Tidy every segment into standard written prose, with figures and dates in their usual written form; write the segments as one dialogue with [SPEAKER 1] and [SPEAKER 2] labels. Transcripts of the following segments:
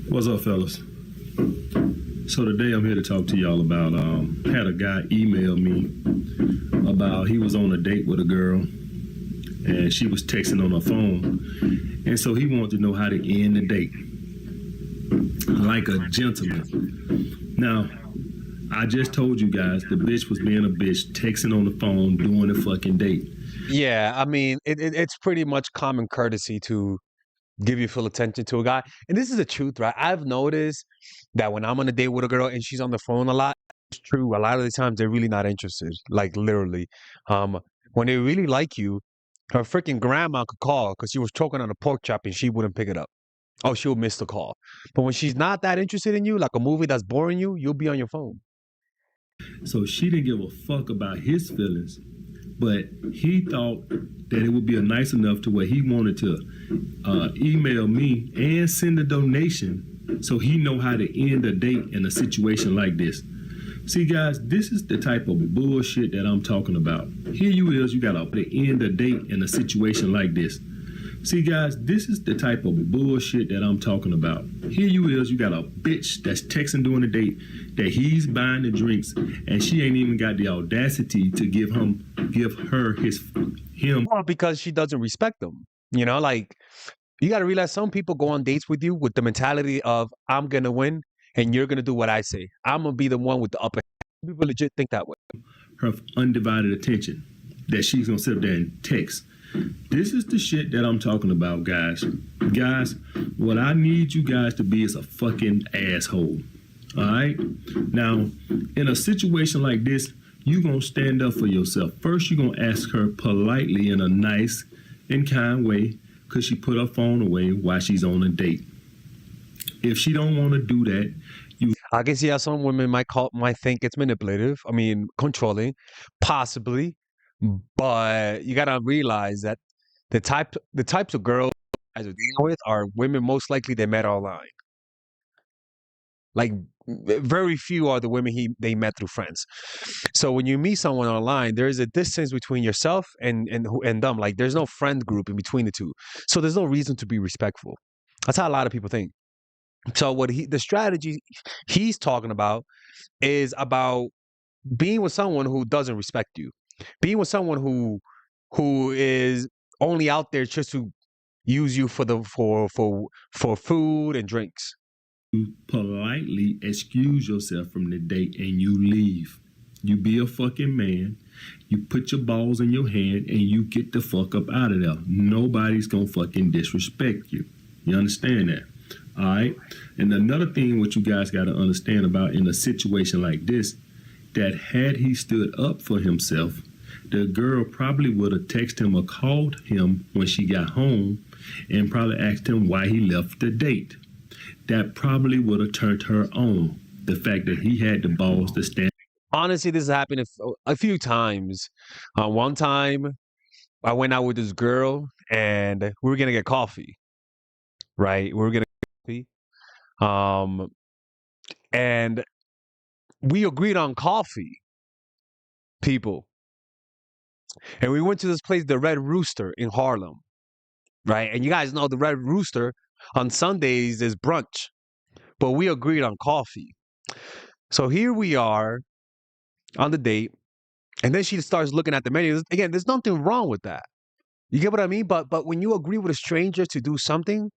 [SPEAKER 1] What's up, fellas? So today I'm here to talk to y'all about had a guy email me about he was on a date with a girl and she was texting on her phone, and so he wanted to know how to end the date like a gentleman. Now, I just told you guys the bitch was being a bitch, texting on the phone, doing a fucking date.
[SPEAKER 2] Yeah, I mean, it's pretty much common courtesy to give your full attention to a guy. And this is the truth, right? I've noticed that when I'm on a date with a girl and she's on the phone a lot, it's true. A lot of the times they're really not interested, like literally. Um, when they really like you, her freaking grandma could call because she was choking on a pork chop and she wouldn't pick it up. Oh, she'll miss the call. But when she's not that interested in you, like a movie that's boring you, you'll be on your phone.
[SPEAKER 1] So she didn't give a fuck about his feelings, but he thought that it would be nice enough to where he wanted to email me and send a donation so he know how to end a date in a situation like this. See, guys, this is the type of bullshit that I'm talking about. Here you gotta end a date in a situation like this. See, guys, this is the type of bullshit that I'm talking about. Here you got a bitch that's texting during the date that he's buying the drinks, and she ain't even got the audacity to give him
[SPEAKER 2] Well, because she doesn't respect them. You know, like you got to realize some people go on dates with you with the mentality of I'm gonna win and you're gonna do what I say. I'm gonna be the one with the upper hand. People legit think that way.
[SPEAKER 1] her undivided attention that she's gonna sit up there and text. This is the shit that I'm talking about, guys. Guys, what I need you guys to be is a fucking asshole. All right? Now, in a situation like this, you're going to stand up for yourself. First, you're going to ask her politely in a nice and kind way because she put her phone away while she's on a date. If she don't want to do that,
[SPEAKER 2] I can see how some women might think it's manipulative. I mean, controlling, possibly. But you gotta realize that the types of girls you guys are dealing with are women most likely they met online. Like very few are the women they met through friends. So when you meet someone online, there is a distance between yourself and them. Like there's no friend group in between the two. So there's no reason to be respectful. That's how a lot of people think. So the strategy he's talking about is about being with someone who doesn't respect you, being with someone who is only out there just to use you for food and drinks.
[SPEAKER 1] you politely excuse yourself from the date and you leave. You be a fucking man. You put your balls in your hand and you get the fuck up out of there. Nobody's gonna fucking disrespect you. You understand that? All right. And another thing, what you guys got to understand about in a situation like this, that had he stood up for himself, the girl probably would have texted him or called him when she got home and probably asked him why he left the date. That probably would have turned her on. The fact that he had the balls to stand.
[SPEAKER 2] Honestly, this has happened a few times. One time, I went out with this girl and we were gonna get coffee. Right, we were gonna get coffee. And we agreed on coffee, people. And we went to this place, the Red Rooster in Harlem, right? And you guys know the Red Rooster on Sundays is brunch, but we agreed on coffee. So here we are on the date, and then she starts looking at the menu. Again, there's nothing wrong with that. You get what I mean? But when you agree with a stranger to do something,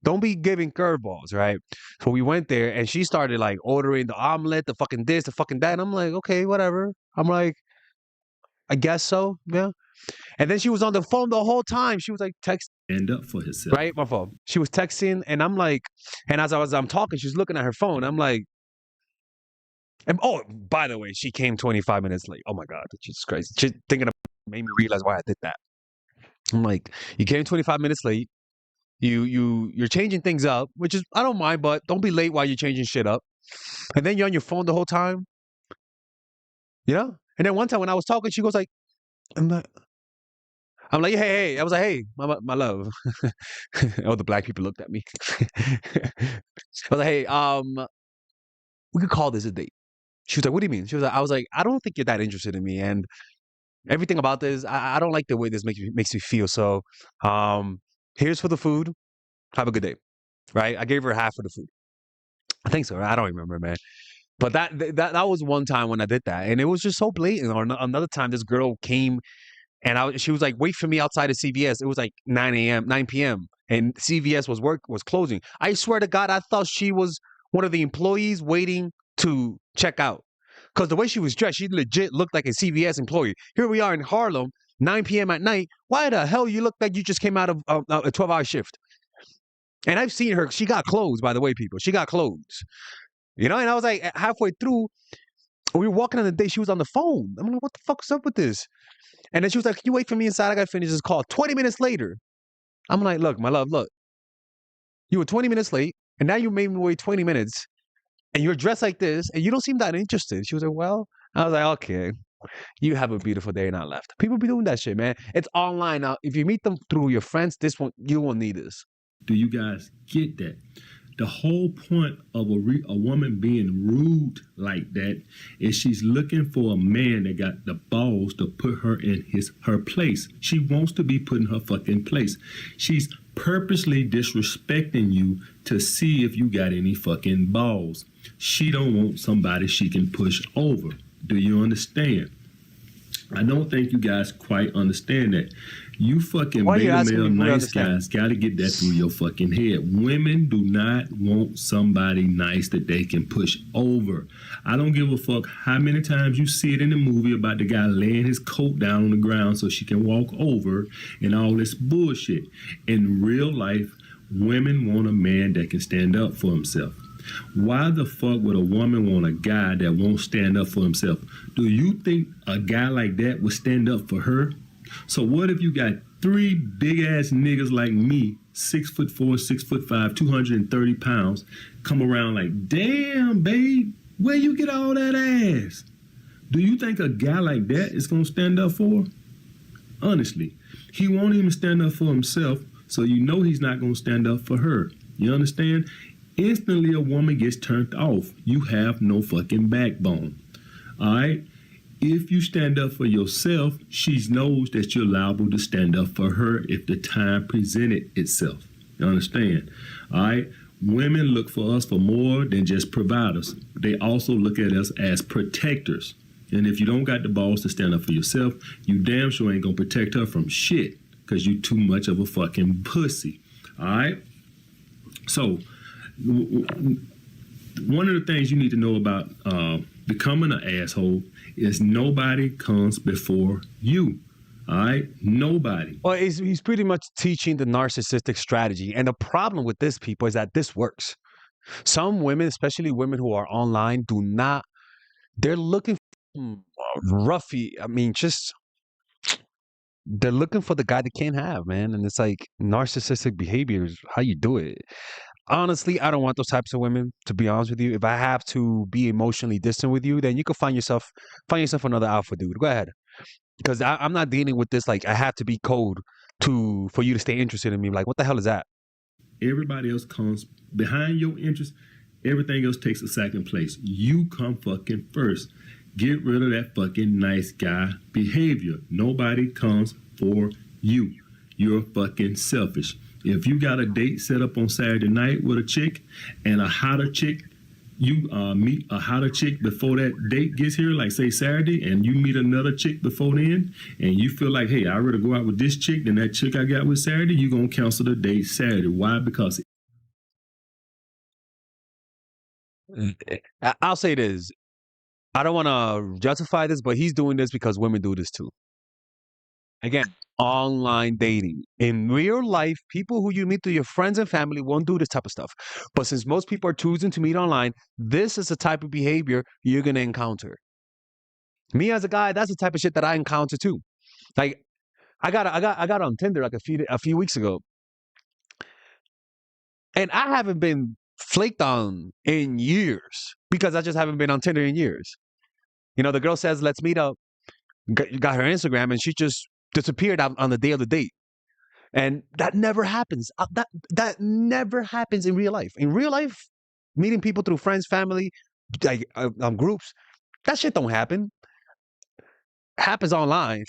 [SPEAKER 2] don't be giving curveballs, right? So we went there, and she started like ordering the omelet, the fucking this, the fucking that. And I'm like, okay, whatever. I'm like, I guess so, yeah. And then she was on the phone the whole time. She was like texting.
[SPEAKER 1] Stand up for himself.
[SPEAKER 2] Right, my phone. She was texting, and I'm like, and I'm talking, she's looking at her phone. I'm like, and oh, by the way, she came 25 minutes late. Oh my God, Jesus Christ. She thinking of made me realize why I did that. I'm like, you came 25 minutes late. You're changing things up, which is I don't mind, but don't be late while you're changing shit up. And then you're on your phone the whole time. You know? And then one time when I was talking, she goes like, I'm like, hey. I was like, hey, my love. All the black people looked at me. I was like, hey, we could call this a date. She was like, what do you mean? She was like, I was like, I don't think you're that interested in me. And everything about this, I don't like the way this makes me feel. So here's for the food. Have a good day. Right? I gave her half of the food. I think so. I don't remember, man. But that was one time when I did that, and it was just so blatant. Or another time, this girl came and she was like, "Wait for me outside of CVS." It was like 9 p.m. and CVS was closing. I swear to God, I thought she was one of the employees waiting to check out because the way she was dressed, she legit looked like a CVS employee. Here we are in Harlem, 9 p.m. at night. Why the hell you look like you just came out of a 12-hour shift? And I've seen her. She got clothes, by the way, people. She got clothes. And I was like, halfway through, we were walking on the date. She was on the phone. I'm like, what the fuck's up with this? And then she was like, can you wait for me inside? I got to finish this call. 20 minutes later, I'm like, look, my love, look. You were 20 minutes late, and now you made me wait 20 minutes, and you're dressed like this, and you don't seem that interested. She was like, well, I was like, okay. You have a beautiful day, and I left. People be doing that shit, man. It's online now. If you meet them through your friends, you won't need this.
[SPEAKER 1] Do you guys get that? The whole point of a woman being rude like that is she's looking for a man that got the balls to put her in her place. She wants to be put in her fucking place. She's purposely disrespecting you to see if you got any fucking balls. She don't want somebody she can push over. Do you understand? I don't think you guys quite understand that. You fucking beta male nice guys got to get that through your fucking head. Women do not want somebody nice that they can push over. I don't give a fuck how many times you see it in the movie about the guy laying his coat down on the ground so she can walk over and all this bullshit. In real life, women want a man that can stand up for himself. Why the fuck would a woman want a guy that won't stand up for himself? Do you think a guy like that would stand up for her? So what if you got 3 big ass niggas like me, 6'4", 6'5", 230 pounds, come around like, damn, babe, where you get all that ass? Do you think a guy like that is gonna stand up for her? Honestly, he won't even stand up for himself, so you know he's not gonna stand up for her. You understand? Instantly a woman gets turned off. You have no fucking backbone. All right? If you stand up for yourself, she knows that you're liable to stand up for her if the time presented itself. You understand? All right? Women look for us for more than just providers. They also look at us as protectors. And if you don't got the balls to stand up for yourself, you damn sure ain't gonna protect her from shit because you too much of a fucking pussy. All right? So, one of the things you need to know about becoming an asshole is nobody comes before you. All right? Nobody.
[SPEAKER 2] Well, he's pretty much teaching the narcissistic strategy. And the problem with this, people, is that this works. Some women, especially women who are online, they're looking for roughy. I mean, they're looking for the guy they can't have, man. And it's like narcissistic behavior is how you do it. Honestly, I don't want those types of women, to be honest with you. If I have to be emotionally distant with you, then you can find yourself another alpha dude. Go ahead. Because I'm not dealing with this like I have to be cold for you to stay interested in me. Like, what the hell is that?
[SPEAKER 1] Everybody else comes behind your interest. Everything else takes a second place. You come fucking first. Get rid of that fucking nice guy behavior. Nobody comes for you. You're fucking selfish. If you got a date set up on Saturday night with a chick and a hotter chick, you meet a hotter chick before that date gets here, like say Saturday, and you meet another chick before then, and you feel like, hey, I'd rather go out with this chick than that chick I got with Saturday, you're going to cancel the date Saturday. Why? Because
[SPEAKER 2] I'll say this. I don't want to justify this, but he's doing this because women do this too. Again, online dating. In real life, people who you meet through your friends and family won't do this type of stuff. But since most people are choosing to meet online, this is the type of behavior you're going to encounter. Me as a guy, that's the type of shit that I encounter too. Like, I got on Tinder like a few weeks ago. And I haven't been flaked on in years because I just haven't been on Tinder in years. The girl says, let's meet up. Got her Instagram and she just disappeared on the day of the date. And that never happens. That never happens in real life. In real life, meeting people through friends, family, like groups, that shit don't happen. Happens online.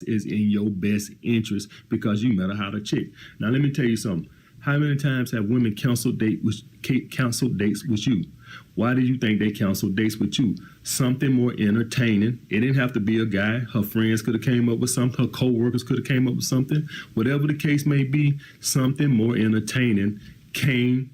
[SPEAKER 1] is in your best interest because you met a hotter chick. Now let me tell you something. How many times have women canceled dates with you? Why do you think they canceled dates with you? Something more entertaining. It didn't have to be a guy. Her friends could have came up with something. Her co-workers could have came up with something. Whatever the case may be, something more entertaining came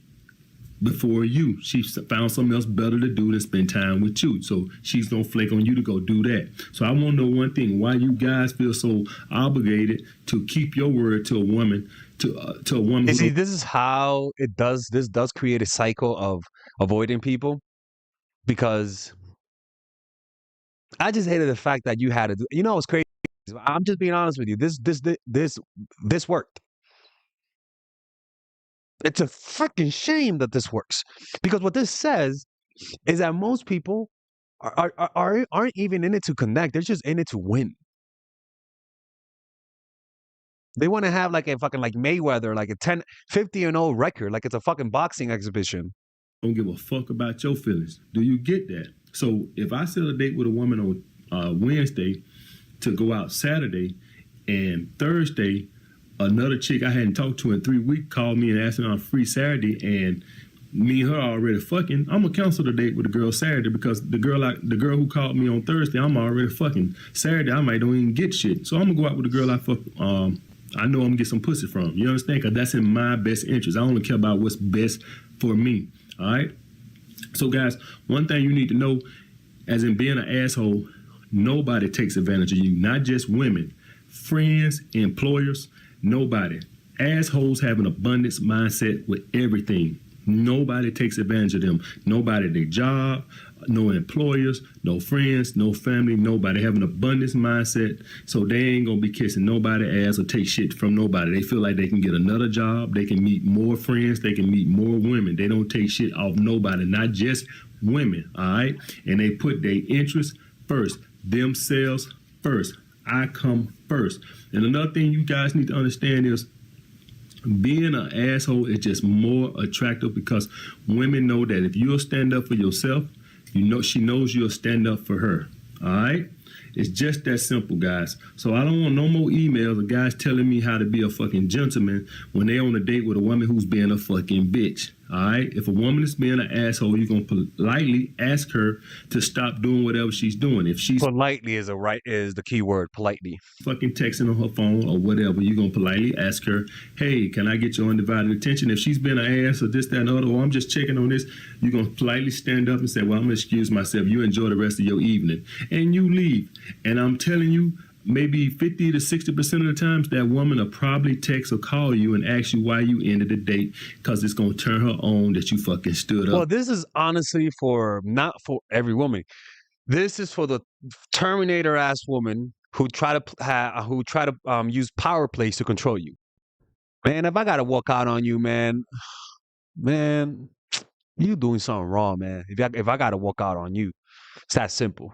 [SPEAKER 1] before you. She found something else better to do than spend time with you. So she's gonna flake on you to go do that. So I want to know one thing: why you guys feel so obligated to keep your word to a woman, to a woman?
[SPEAKER 2] You see, this is how it does. This does create a cycle of avoiding people because I just hated the fact that you had to. You know, it's crazy. I'm just being honest with you. This worked. It's a freaking shame that this works because what this says is that most people aren't even in it to connect. They're just in it to win. They want to have like a fucking like Mayweather, like a 50-0 record, like it's a fucking boxing exhibition.
[SPEAKER 1] Don't give a fuck about your feelings. Do you get that? So if I set a date with a woman on Wednesday to go out Saturday, and Thursday another chick I hadn't talked to in 3 weeks called me and asked me on a free Saturday, and me and her already fucking, I'm gonna cancel the date with the girl Saturday because the girl who called me on Thursday, I'm already fucking. Saturday I might don't even get shit. So I'm gonna go out with the girl I know I'm gonna get some pussy from. You understand? Because that's in my best interest. I only care about what's best for me. All right? So guys, one thing you need to know, as in being an asshole, nobody takes advantage of you. Not just women, friends, employers, nobody. Assholes have an abundance mindset with everything. Nobody takes advantage of them. Nobody at their job, no employers, no friends, no family, nobody have an abundance mindset. So they ain't gonna be kissing nobody ass or take shit from nobody. They feel like they can get another job, they can meet more friends, they can meet more women. They don't take shit off nobody, not just women, all right? And they put their interests first, themselves first. I come first. And another thing you guys need to understand is being an asshole is just more attractive because women know that if you'll stand up for yourself, you know she knows you'll stand up for her. All right? It's just that simple, guys. So I don't want no more emails of guys telling me how to be a fucking gentleman when they on a date with a woman who's being a fucking bitch. All right? If a woman is being an asshole, you're going to politely ask her to stop doing whatever she's doing. If she's
[SPEAKER 2] politely is the key word, politely.
[SPEAKER 1] Fucking texting on her phone or whatever, you're going to politely ask her, hey, can I get your undivided attention? If she's been an ass or this, that, and other, or I'm just checking on this, you're going to politely stand up and say, well, I'm going to excuse myself. You enjoy the rest of your evening. And you leave. And I'm telling you, maybe 50 to 60% of the times that woman will probably text or call you and ask you why you ended the date because it's going to turn her on that you fucking stood up.
[SPEAKER 2] Well, this is honestly not for every woman. This is for the Terminator ass woman who try to use power plays to control you. Man, if I got to walk out on you, man, you doing something wrong, man. If I got to walk out on you, it's that simple.